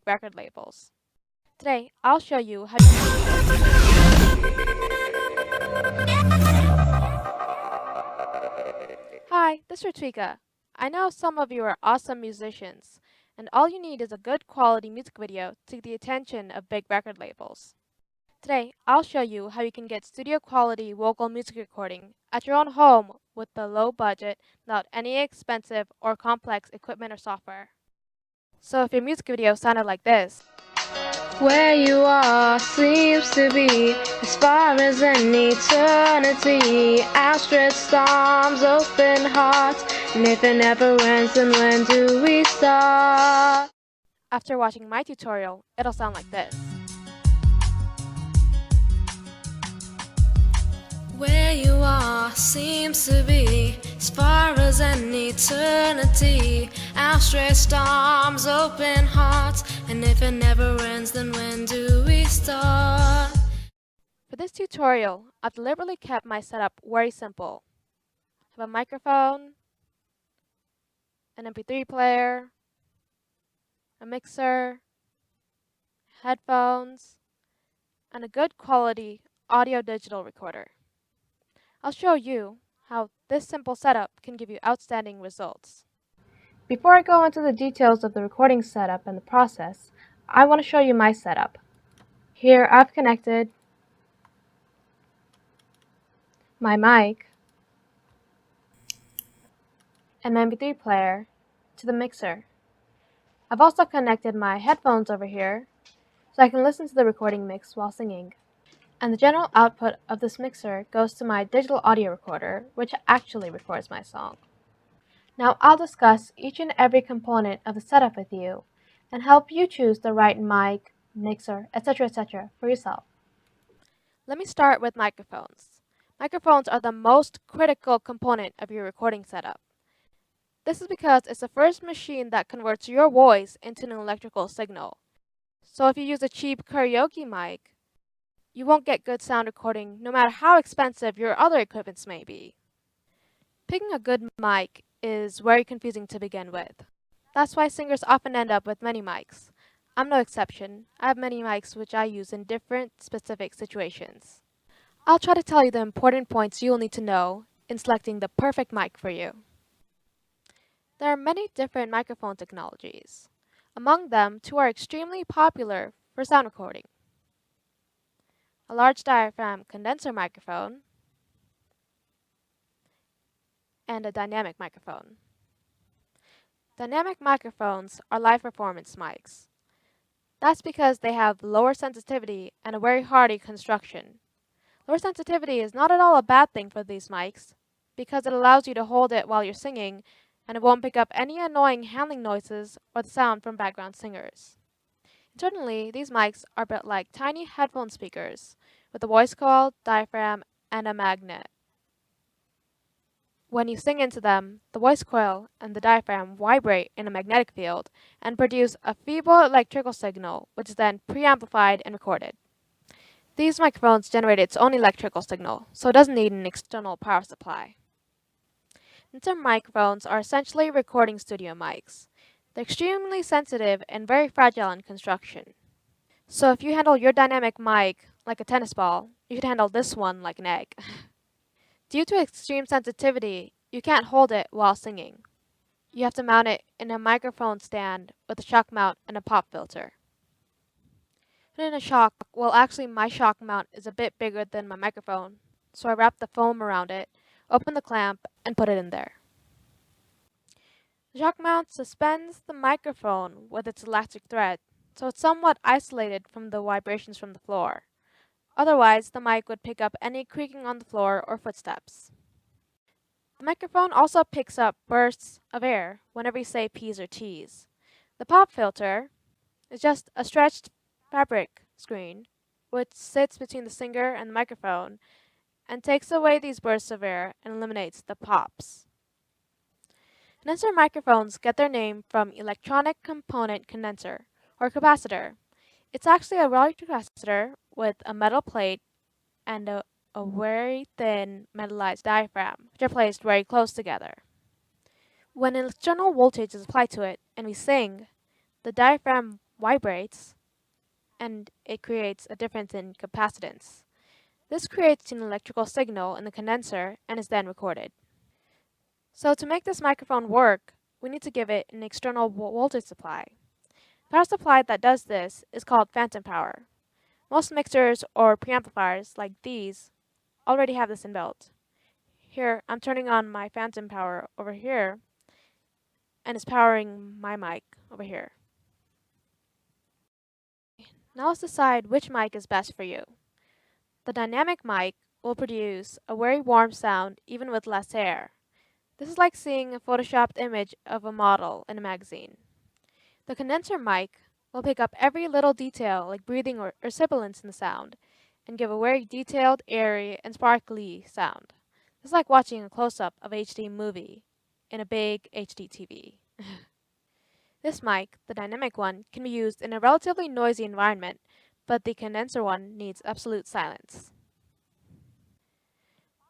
record labels. Today, I'll show you how Hi, this is Ritwika. I know some of you are awesome musicians, and all you need is a good quality music video to get the attention of big record labels. Today, I'll show you how you can get studio quality vocal music recording at your own home with a low budget without any expensive or complex equipment or software. So if your music video sounded like this, where you are seems to be as far as an eternity. Outstretched arms, open hearts, and if it never ends, then when do we start? after watching my tutorial, it'll sound like this. Where you are seems to be as far as an eternity. Outstretched arms, open hearts, and if it never ends, then when do we start? For this tutorial, I've deliberately kept my setup very simple. I have a microphone, an MP3 player, a mixer, headphones, and a good quality audio-digital recorder. I'll show you how this simple setup can give you outstanding results. Before I go into the details of the recording setup and the process, I want to show you my setup. Here I've connected my mic and my MP3 player to the mixer. I've also connected my headphones over here so I can listen to the recording mix while singing. And the general output of this mixer goes to my digital audio recorder, which actually records my song. Now I'll discuss each and every component of the setup with you and help you choose the right mic, mixer, etc. for yourself. Let me start with microphones. Microphones are the most critical component of your recording setup. This is because it's the first machine that converts your voice into an electrical signal. So if you use a cheap karaoke mic, you won't get good sound recording no matter how expensive your other equipments may be. Picking a good mic is very confusing to begin with. That's why singers often end up with many mics. I'm no exception. I have many mics which I use in different specific situations. I'll try to tell you the important points you'll need to know in selecting the perfect mic for you. There are many different microphone technologies. Among them, two are extremely popular for sound recording: a large diaphragm condenser microphone and a dynamic microphone. Dynamic microphones are live performance mics. That's because they have lower sensitivity and a very hardy construction. Lower sensitivity is not at all a bad thing for these mics because it allows you to hold it while you're singing and it won't pick up any annoying handling noises or the sound from background singers. Internally, these mics are built like tiny headphone speakers with a voice coil, diaphragm, and a magnet. When you sing into them, the voice coil and the diaphragm vibrate in a magnetic field and produce a feeble electrical signal, which is then preamplified and recorded. These microphones generate its own electrical signal, so it doesn't need an external power supply. Internal microphones are essentially recording studio mics. They're extremely sensitive and very fragile in construction. So if you handle your dynamic mic like a tennis ball, you should handle this one like an egg. Due to extreme sensitivity, you can't hold it while singing. You have to mount it in a microphone stand with a shock mount and a pop filter. Put in a shock, well actually my shock mount is a bit bigger than my microphone, so I wrap the foam around it, open the clamp, and put it in there. The shock mount suspends the microphone with its elastic thread, so it's somewhat isolated from the vibrations from the floor. Otherwise, the mic would pick up any creaking on the floor or footsteps. The microphone also picks up bursts of air whenever you say P's or T's. The pop filter is just a stretched fabric screen which sits between the singer and the microphone and takes away these bursts of air and eliminates the pops. Condenser microphones get their name from electronic component condenser or capacitor. It's actually a electric capacitor with a metal plate and a very thin metallized diaphragm, which are placed very close together. When an external voltage is applied to it and we sing, the diaphragm vibrates, and it creates a difference in capacitance. This creates an electrical signal in the condenser and is then recorded. So to make this microphone work, we need to give it an external voltage supply. The power supply that does this is called phantom power. Most mixers or preamplifiers like these already have this inbuilt. Here, I'm turning on my phantom power over here, and it's powering my mic over here. Now let's decide which mic is best for you. The dynamic mic will produce a very warm sound even with less air. This is like seeing a photoshopped image of a model in a magazine. The condenser mic will pick up every little detail like breathing or sibilance in the sound and give a very detailed, airy, and sparkly sound. It's like watching a close-up of a HD movie in a big HD TV. This mic, the dynamic one, can be used in a relatively noisy environment, but the condenser one needs absolute silence.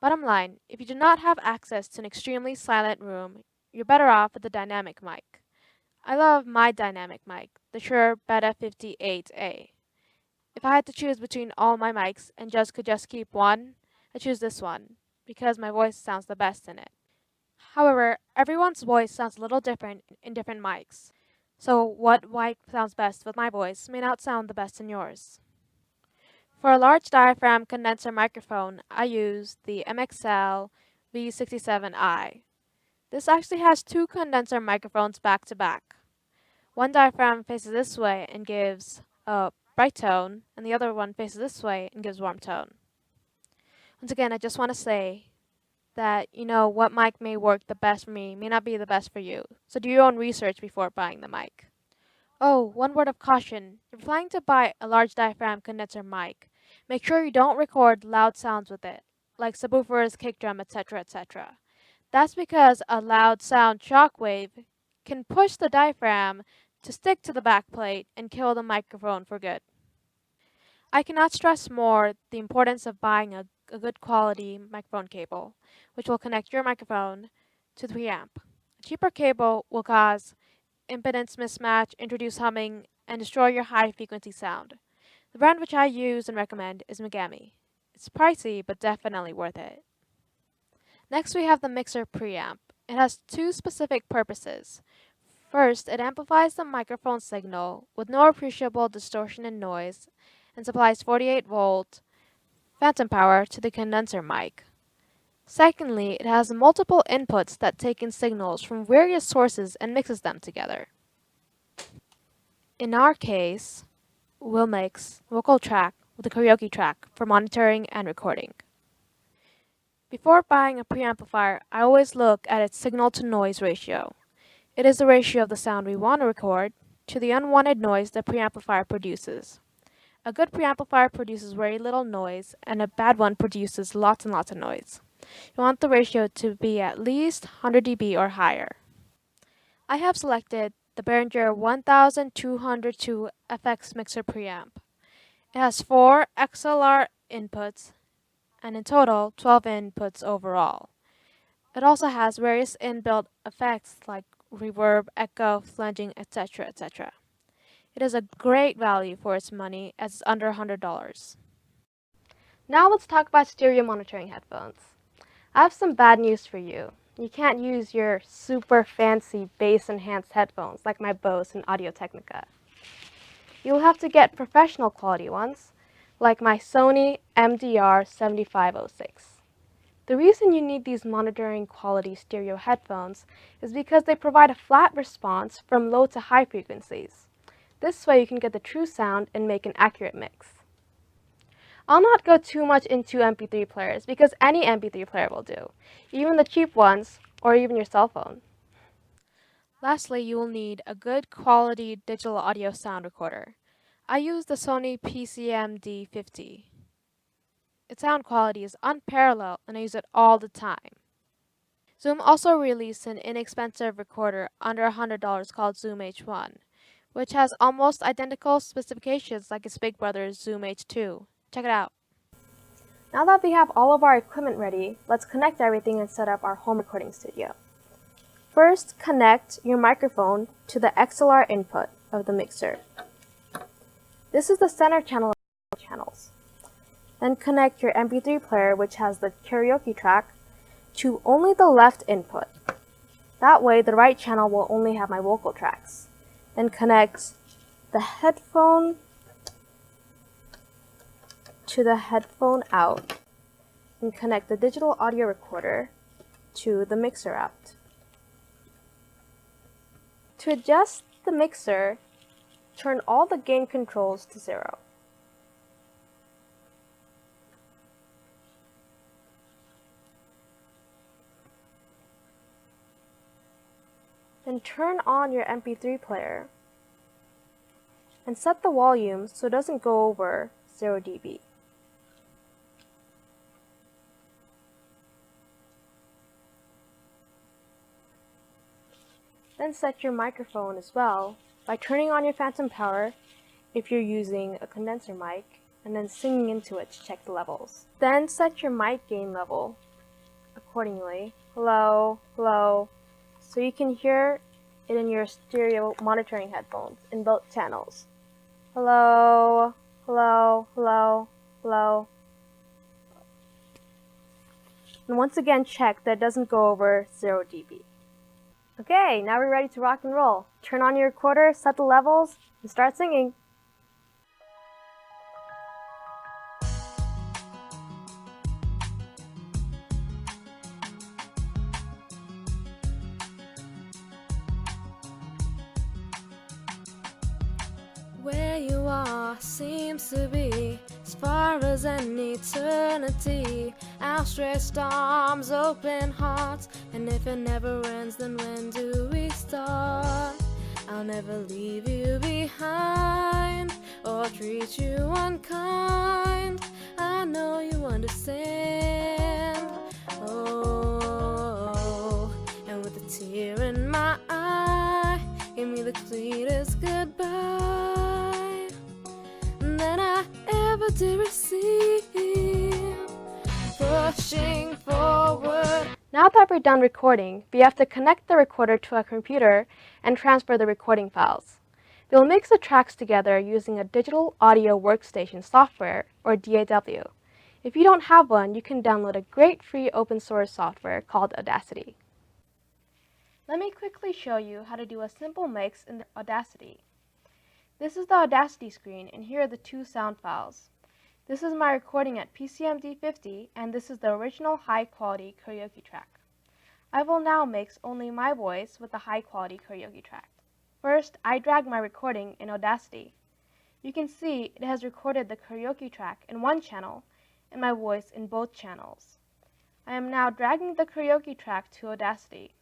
Bottom line, if you do not have access to an extremely silent room, you're better off with the dynamic mic. I love my dynamic mic, the Shure Beta 58A. If I had to choose between all my mics and could just keep one, I choose this one, because my voice sounds the best in it. However, everyone's voice sounds a little different in different mics. So what mic sounds best with my voice may not sound the best in yours. For a large diaphragm condenser microphone, I use the MXL V67i. This actually has two condenser microphones back to back. One diaphragm faces this way and gives a bright tone, and the other one faces this way and gives warm tone. Once again, I just want to say that, what mic may work the best for me may not be the best for you, so do your own research before buying the mic. Oh, one word of caution. If you're planning to buy a large diaphragm condenser mic, make sure you don't record loud sounds with it, like subwoofers, kick drum, etc., etc. That's because a loud sound shockwave can push the diaphragm to stick to the backplate and kill the microphone for good. I cannot stress more the importance of buying a good quality microphone cable, which will connect your microphone to the preamp. A cheaper cable will cause impedance mismatch, introduce humming, and destroy your high frequency sound. The brand which I use and recommend is Megami. It's pricey, but definitely worth it. Next we have the mixer preamp. It has two specific purposes. First, it amplifies the microphone signal with no appreciable distortion and noise and supplies 48-volt phantom power to the condenser mic. Secondly, it has multiple inputs that take in signals from various sources and mixes them together. In our case, we'll mix a vocal track with a karaoke track for monitoring and recording. Before buying a preamplifier, I always look at its signal-to-noise ratio. It is the ratio of the sound we want to record to the unwanted noise the preamplifier produces. A good preamplifier produces very little noise, and a bad one produces lots and lots of noise. You want the ratio to be at least 100 dB or higher. I have selected the Behringer 1202 FX Mixer Preamp. It has 4 XLR inputs, and in total, 12 inputs overall. It also has various inbuilt effects like reverb, echo, flanging, etc., etc. It is a great value for its money as it's under $100. Now let's talk about stereo monitoring headphones. I have some bad news for you. You can't use your super fancy bass-enhanced headphones like my Bose and Audio-Technica. You'll have to get professional quality ones, like my Sony MDR7506. The reason you need these monitoring quality stereo headphones is because they provide a flat response from low to high frequencies. This way you can get the true sound and make an accurate mix. I'll not go too much into MP3 players because any MP3 player will do, even the cheap ones or even your cell phone. Lastly, you will need a good quality digital audio sound recorder. I use the Sony PCM-D50. Its sound quality is unparalleled and I use it all the time. Zoom also released an inexpensive recorder under $100 called Zoom H1, which has almost identical specifications like its big brother Zoom H2. Check it out. Now that we have all of our equipment ready, let's connect everything and set up our home recording studio. First, connect your microphone to the XLR input of the mixer. This is the center channel of channels. Then connect your MP3 player, which has the karaoke track, to only the left input. That way, the right channel will only have my vocal tracks. Then connect the headphone to the headphone out, and connect the digital audio recorder to the mixer out. To adjust the mixer, turn all the gain controls to 0. Then turn on your MP3 player and set the volume so it doesn't go over 0 dB. Then set your microphone as well by turning on your phantom power if you're using a condenser mic, and then singing into it to check the levels. Then set your mic gain level accordingly, low, low, so you can hear it in your stereo monitoring headphones in both channels. Hello, hello, hello, hello. And once again check that it doesn't go over 0 dB. Okay, now we're ready to rock and roll. Turn on your recorder, set the levels, and start singing. Where you are seems to be as far as an eternity. Outstretched arms, open hearts, and if it never ends, then when do we start? I'll never leave you behind or treat you unkind. I know you understand. Oh, and with a tear in my eye, give me the sweetest goodbye that I ever did receive. Pushing forward. Now that we're done recording, we have to connect the recorder to a computer and transfer the recording files. We'll mix the tracks together using a digital audio workstation software, or DAW. If you don't have one, you can download a great free open source software called Audacity. Let me quickly show you how to do a simple mix in Audacity. This is the Audacity screen, and here are the two sound files. This is my recording at PCMD50, and this is the original high-quality karaoke track. I will now mix only my voice with the high-quality karaoke track. First, I drag my recording in Audacity. You can see it has recorded the karaoke track in one channel and my voice in both channels. I am now dragging the karaoke track to Audacity.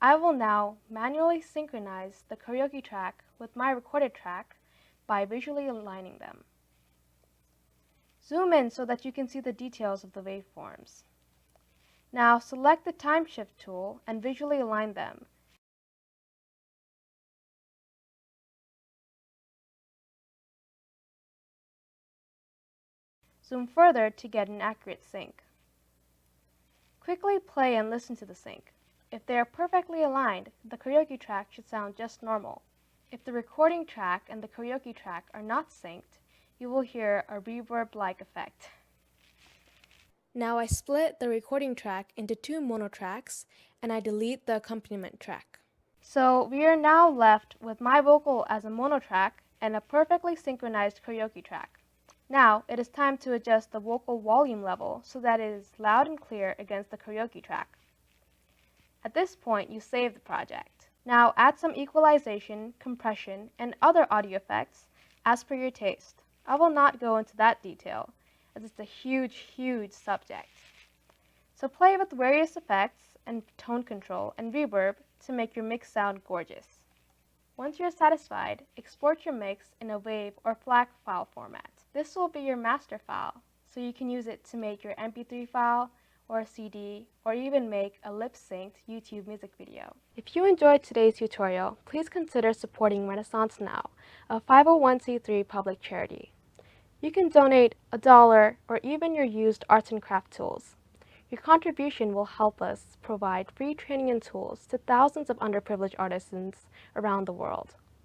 I will now manually synchronize the karaoke track with my recorded track by visually aligning them. Zoom in so that you can see the details of the waveforms. Now select the time shift tool and visually align them. Zoom further to get an accurate sync. Quickly play and listen to the sync. If they are perfectly aligned, the karaoke track should sound just normal. If the recording track and the karaoke track are not synced, you will hear a reverb-like effect. Now I split the recording track into two mono tracks, and I delete the accompaniment track. So we are now left with my vocal as a mono track and a perfectly synchronized karaoke track. Now it is time to adjust the vocal volume level so that it is loud and clear against the karaoke track. At this point, you save the project. Now add some equalization, compression, and other audio effects as per your taste. I will not go into that detail, as it's a huge subject. So play with various effects and tone control and reverb to make your mix sound gorgeous. Once you're satisfied, export your mix in a WAV or FLAC file format. This will be your master file, so you can use it to make your MP3 file or a CD, or even make a lip-synced YouTube music video. If you enjoyed today's tutorial, please consider supporting Renaissance Now, a 501c3 public charity. You can donate $1 or even your used arts and craft tools. Your contribution will help us provide free training and tools to thousands of underprivileged artisans around the world.